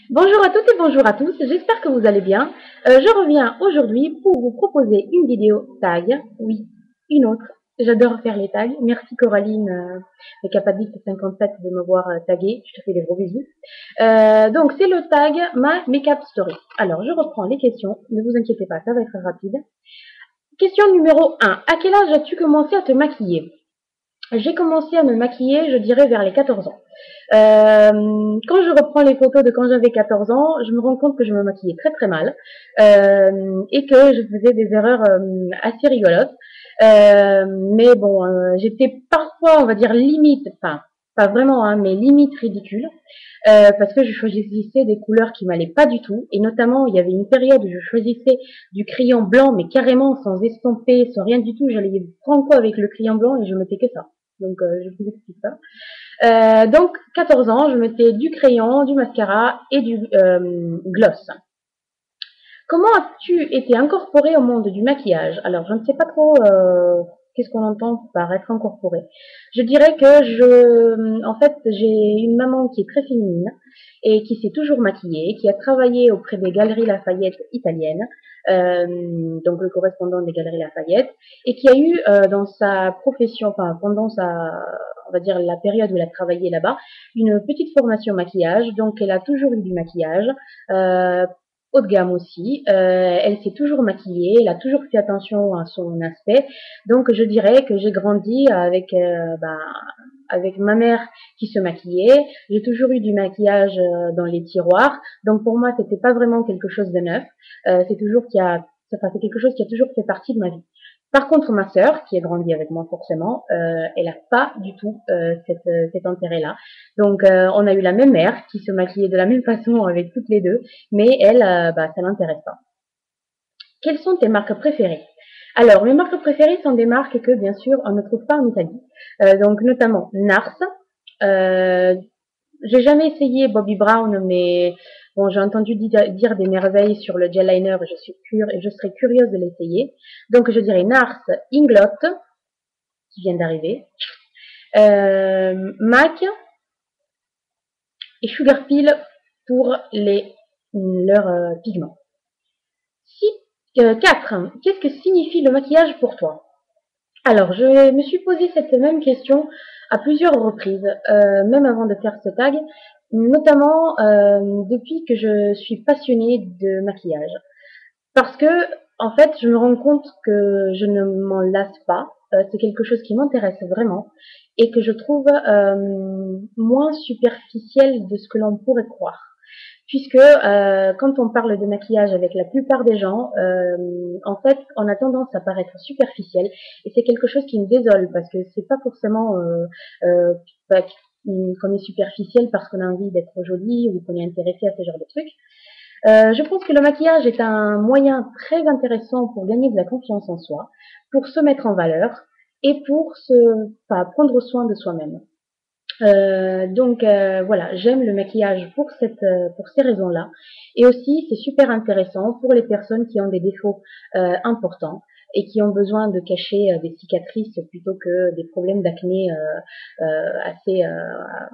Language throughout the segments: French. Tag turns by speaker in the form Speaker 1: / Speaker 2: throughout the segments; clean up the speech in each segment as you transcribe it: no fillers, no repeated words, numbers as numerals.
Speaker 1: Bonjour à toutes et bonjour à tous, j'espère que vous allez bien. Je reviens aujourd'hui pour vous proposer une vidéo tag. Oui, une autre. J'adore faire les tags. Merci Coraline, Capadic57 de m'avoir tagué. Je te fais des gros bisous. Donc c'est le tag My Makeup Story. Alors je reprends les questions, ne vous inquiétez pas, ça va être rapide. Question numéro 1. À quel âge as-tu commencé à te maquiller? J'ai commencé à me maquiller, je dirais, vers les 14 ans. Quand je reprends les photos de quand j'avais 14 ans, je me rends compte que je me maquillais très très mal et que je faisais des erreurs assez rigolotes. Mais bon, j'étais parfois, on va dire, limite, enfin, pas vraiment, hein, mais limite ridicule, parce que je choisissais des couleurs qui m'allaient pas du tout. Et notamment, il y avait une période où je choisissais du crayon blanc, mais carrément sans estomper, sans rien du tout. J'allais franco avec le crayon blanc et je mettais que ça. Donc, je vous explique ça. Donc, 14 ans, je mettais du crayon, du mascara et du gloss. Comment as-tu été incorporée au monde du maquillage? Alors, je ne sais pas trop qu'est-ce qu'on entend par être incorporée. Je dirais que en fait, j'ai une maman qui est très féminine et qui s'est toujours maquillée, qui a travaillé auprès des Galeries Lafayette italiennes, donc le correspondant des Galeries Lafayette, et qui a eu dans sa profession, enfin pendant on va dire la période où elle a travaillé là-bas, une petite formation maquillage. Donc, elle a toujours eu du maquillage. Haut de gamme aussi. Elle s'est toujours maquillée, elle a toujours fait attention à son aspect. Donc je dirais que j'ai grandi avec ma mère qui se maquillait. J'ai toujours eu du maquillage dans les tiroirs. Donc pour moi, c'était pas vraiment quelque chose de neuf. C'est toujours c'est quelque chose qui a toujours fait partie de ma vie. Par contre, ma sœur, qui a grandi avec moi forcément, elle n'a pas du tout cet intérêt-là. Donc, on a eu la même mère qui se maquillait de la même façon avec toutes les deux, mais elle, ça l'intéresse pas. Quelles sont tes marques préférées? Alors, mes marques préférées sont des marques que, bien sûr, on ne trouve pas en Italie. Donc, notamment Nars. Euh, j'ai jamais essayé Bobbi Brown, mais bon, j'ai entendu dire des merveilles sur le gel liner et je serais curieuse de l'essayer. Donc, je dirais Nars Inglot, qui vient d'arriver, MAC et Sugar Peel pour leurs pigments. 4. Qu'est-ce que signifie le maquillage pour toi? Alors, je me suis posé cette même question à plusieurs reprises, même avant de faire ce tag, notamment depuis que je suis passionnée de maquillage. Parce que, en fait, je me rends compte que je ne m'en lasse pas. C'est quelque chose qui m'intéresse vraiment et que je trouve moins superficiel de ce que l'on pourrait croire. Puisque quand on parle de maquillage avec la plupart des gens, en fait, on a tendance à paraître superficiel et c'est quelque chose qui me désole parce que c'est pas forcément euh, bah, qu'on est superficiel parce qu'on a envie d'être joli ou qu'on est intéressé à ce genre de trucs. Je pense que le maquillage est un moyen très intéressant pour gagner de la confiance en soi, pour se mettre en valeur et prendre soin de soi-même. Voilà, j'aime le maquillage pour ces raisons-là. Et aussi, c'est super intéressant pour les personnes qui ont des défauts importants et qui ont besoin de cacher des cicatrices plutôt que des problèmes d'acné assez,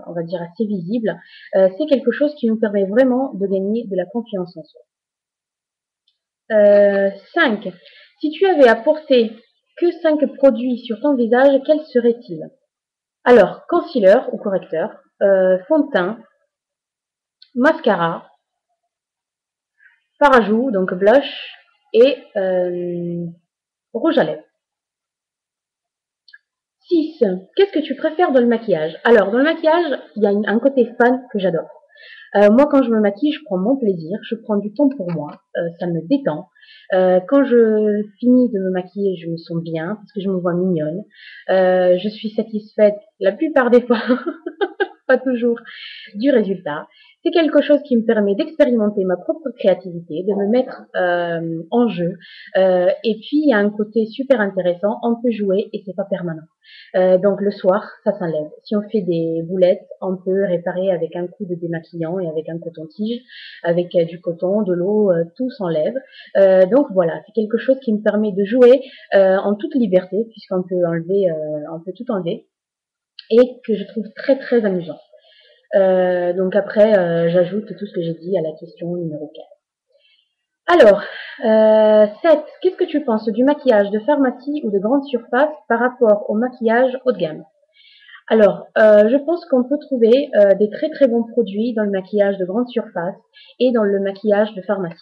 Speaker 1: on va dire, assez visibles. C'est quelque chose qui nous permet vraiment de gagner de la confiance en soi. 5. Si tu avais apporté que 5 produits sur ton visage, quels seraient-ils? Alors, concealer ou correcteur, fond de teint, mascara, fard à joues, donc blush, et rouge à lèvres. 6. Qu'est-ce que tu préfères dans le maquillage? Alors, dans le maquillage, il y a un côté fan que j'adore. Moi, quand je me maquille, je prends mon plaisir, je prends du temps pour moi, ça me détend. Quand je finis de me maquiller, je me sens bien parce que je me vois mignonne. Je suis satisfaite la plupart des fois, pas toujours, du résultat. C'est quelque chose qui me permet d'expérimenter ma propre créativité, de me mettre en jeu. Et puis, il y a un côté super intéressant, on peut jouer et c'est pas permanent. Donc le soir, ça s'enlève. Si on fait des boulettes, on peut réparer avec un coup de démaquillant et avec un coton-tige, avec du coton, de l'eau, tout s'enlève. Donc voilà, c'est quelque chose qui me permet de jouer en toute liberté, puisqu'on peut on peut tout enlever, et que je trouve très très amusant. Donc après, j'ajoute tout ce que j'ai dit à la question numéro 4. Alors, 7. Qu'est-ce que tu penses du maquillage de pharmacie ou de grande surface par rapport au maquillage haut de gamme? Alors, je pense qu'on peut trouver des très très bons produits dans le maquillage de grande surface et dans le maquillage de pharmacie.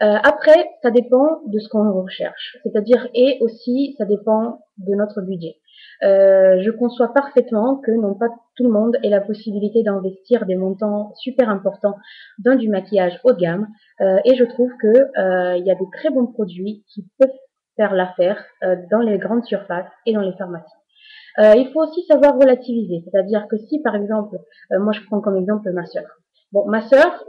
Speaker 1: Après, ça dépend de ce qu'on recherche, c'est-à-dire et aussi ça dépend de notre budget. Je conçois parfaitement que non pas tout le monde ait la possibilité d'investir des montants super importants dans du maquillage haut de gamme, et je trouve que il y a des très bons produits qui peuvent faire l'affaire dans les grandes surfaces et dans les pharmacies. Il faut aussi savoir relativiser, c'est-à-dire que si par exemple, moi je prends comme exemple ma sœur. Bon, ma sœur,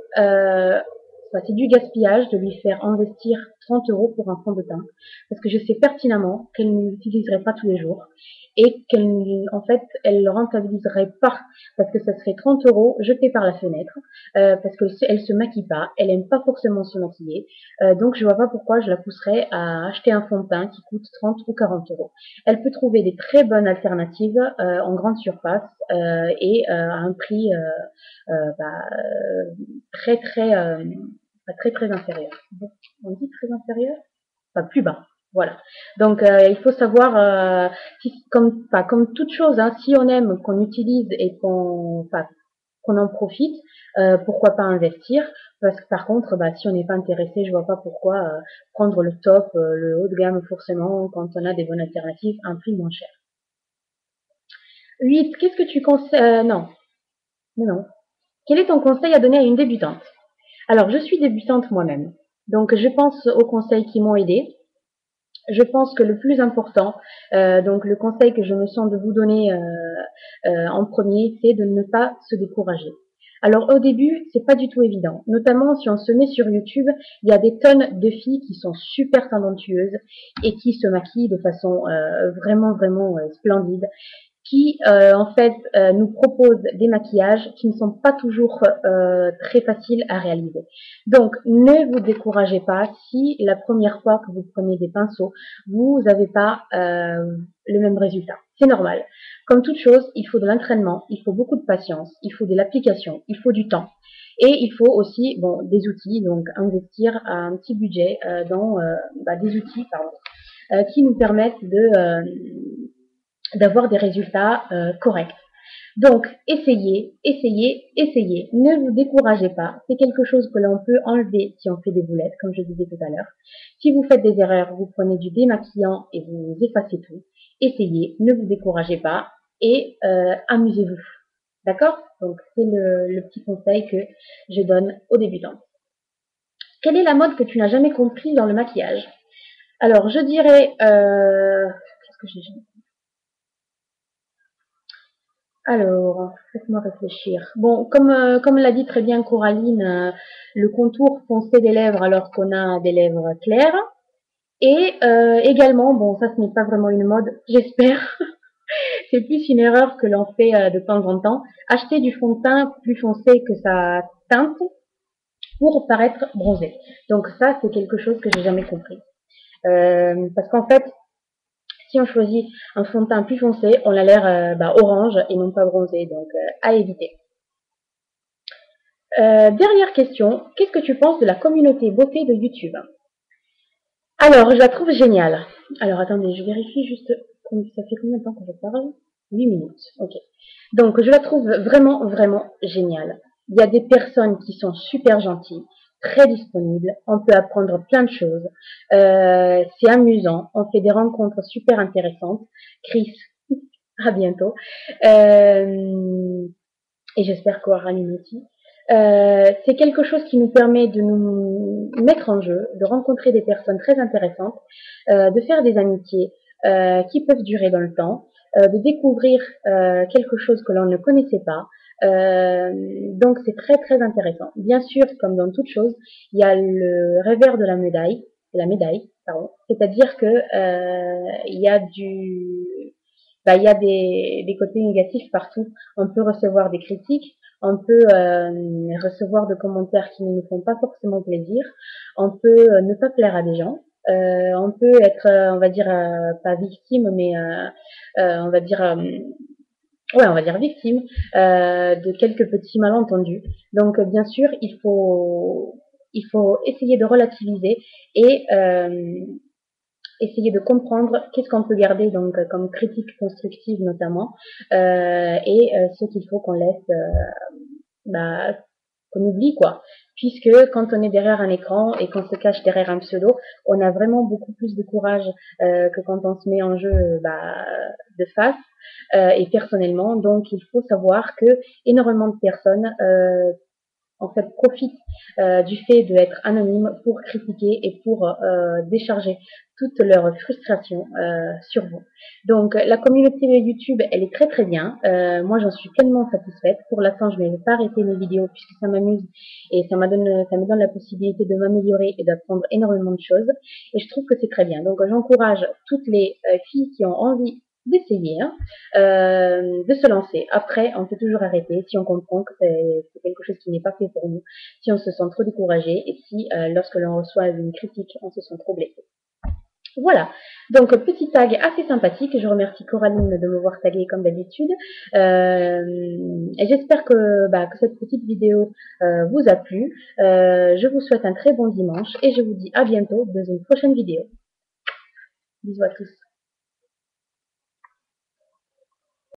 Speaker 1: c'est du gaspillage de lui faire investir 30 euros pour un fond de teint, parce que je sais pertinemment qu'elle ne l'utiliserait pas tous les jours et qu'elle, en fait, elle le rentabiliserait pas, parce que ça serait 30 euros jetés par la fenêtre, parce qu'elle se maquille pas, elle aime pas forcément se maquiller, donc je vois pas pourquoi je la pousserais à acheter un fond de teint qui coûte 30 ou 40 euros. Elle peut trouver des très bonnes alternatives en grande surface et à un prix très très très très inférieur. On dit très inférieur, enfin plus bas. Voilà. Donc il faut savoir, comme toute chose, hein, si on aime, qu'on utilise et qu'on en profite, pourquoi pas investir. Parce que par contre, si on n'est pas intéressé, je vois pas pourquoi prendre le top, le haut de gamme forcément, quand on a des bonnes alternatives à un prix moins cher. 8. Qu'est-ce que tu conseilles Non, non. Quel est ton conseil à donner à une débutante? Alors, je suis débutante moi-même, donc je pense aux conseils qui m'ont aidée. Je pense que le plus important, donc le conseil que je me sens de vous donner en premier, c'est de ne pas se décourager. Alors au début, c'est pas du tout évident. Notamment si on se met sur YouTube, il y a des tonnes de filles qui sont super talentueuses et qui se maquillent de façon vraiment vraiment splendide, qui en fait nous proposent des maquillages qui ne sont pas toujours très faciles à réaliser. Donc ne vous découragez pas si la première fois que vous prenez des pinceaux, vous n'avez pas le même résultat. C'est normal. Comme toute chose, il faut de l'entraînement, il faut beaucoup de patience, il faut de l'application, il faut du temps. Et il faut aussi des outils, donc investir un petit budget dans des outils qui nous permettent d'avoir des résultats corrects. Donc, essayez, essayez, essayez. Ne vous découragez pas. C'est quelque chose que l'on peut enlever si on fait des boulettes, comme je disais tout à l'heure. Si vous faites des erreurs, vous prenez du démaquillant et vous effacez tout. Essayez, ne vous découragez pas et amusez-vous. D'accord? Donc, c'est le petit conseil que je donne aux débutants. Quelle est la mode que tu n'as jamais comprise dans le maquillage? Alors, je dirais... qu'est-ce que j'ai Alors, faites-moi réfléchir. Bon, comme l'a dit très bien Coraline, le contour foncé des lèvres alors qu'on a des lèvres claires. Et également, bon, ça ce n'est pas vraiment une mode, j'espère. C'est plus une erreur que l'on fait de temps en temps. Acheter du fond de teint plus foncé que sa teinte pour paraître bronzé. Donc ça, c'est quelque chose que j'ai jamais compris. Parce qu'en fait, si on choisit un fond de teint plus foncé, on a l'air orange et non pas bronzé, donc à éviter. Dernière question, qu'est-ce que tu penses de la communauté beauté de YouTube? Alors, je la trouve géniale. Alors, attendez, je vérifie juste, ça fait combien de temps que je parle? 8 minutes, ok. Donc, je la trouve vraiment, vraiment géniale. Il y a des personnes qui sont super gentilles, très disponibles, on peut apprendre plein de choses, c'est amusant, on fait des rencontres super intéressantes. Chris, à bientôt. Et j'espère Coraline aussi. C'est quelque chose qui nous permet de nous mettre en jeu, de rencontrer des personnes très intéressantes, de faire des amitiés qui peuvent durer dans le temps, de découvrir quelque chose que l'on ne connaissait pas. Donc c'est très très intéressant. Bien sûr, comme dans toute chose, il y a le revers de la médaille, pardon. C'est-à-dire que il y a il y a des côtés négatifs partout. On peut recevoir des critiques, on peut recevoir des commentaires qui ne nous font pas forcément plaisir, on peut ne pas plaire à des gens, on peut être, on va dire, pas victime, mais on va dire ouais, on va dire victime de quelques petits malentendus. Donc, bien sûr, il faut essayer de relativiser et essayer de comprendre qu'est-ce qu'on peut garder donc comme critique constructive notamment et ce qu'il faut qu'on laisse bah, qu'on oublie quoi. Puisque quand on est derrière un écran et qu'on se cache derrière un pseudo, on a vraiment beaucoup plus de courage que quand on se met en jeu de face et personnellement. Donc il faut savoir que énormément de personnes en fait profitent du fait d'être anonyme pour critiquer et pour décharger toute leur frustration sur vous. Donc la communauté de YouTube, elle est très très bien. Moi, j'en suis pleinement satisfaite. Pour l'instant, je ne vais pas arrêter mes vidéos puisque ça m'amuse et ça me donne la possibilité de m'améliorer et d'apprendre énormément de choses. Et je trouve que c'est très bien. Donc j'encourage toutes les filles qui ont envie d'essayer, hein, de se lancer. Après, on peut toujours arrêter si on comprend que c'est quelque chose qui n'est pas fait pour nous, si on se sent trop découragé et si, lorsque l'on reçoit une critique, on se sent trop blessé. Voilà, donc petit tag assez sympathique. Je remercie Coraline de me voir taguer comme d'habitude. Et j'espère que cette petite vidéo vous a plu. Je vous souhaite un très bon dimanche et je vous dis à bientôt dans une prochaine vidéo. Bisous à tous.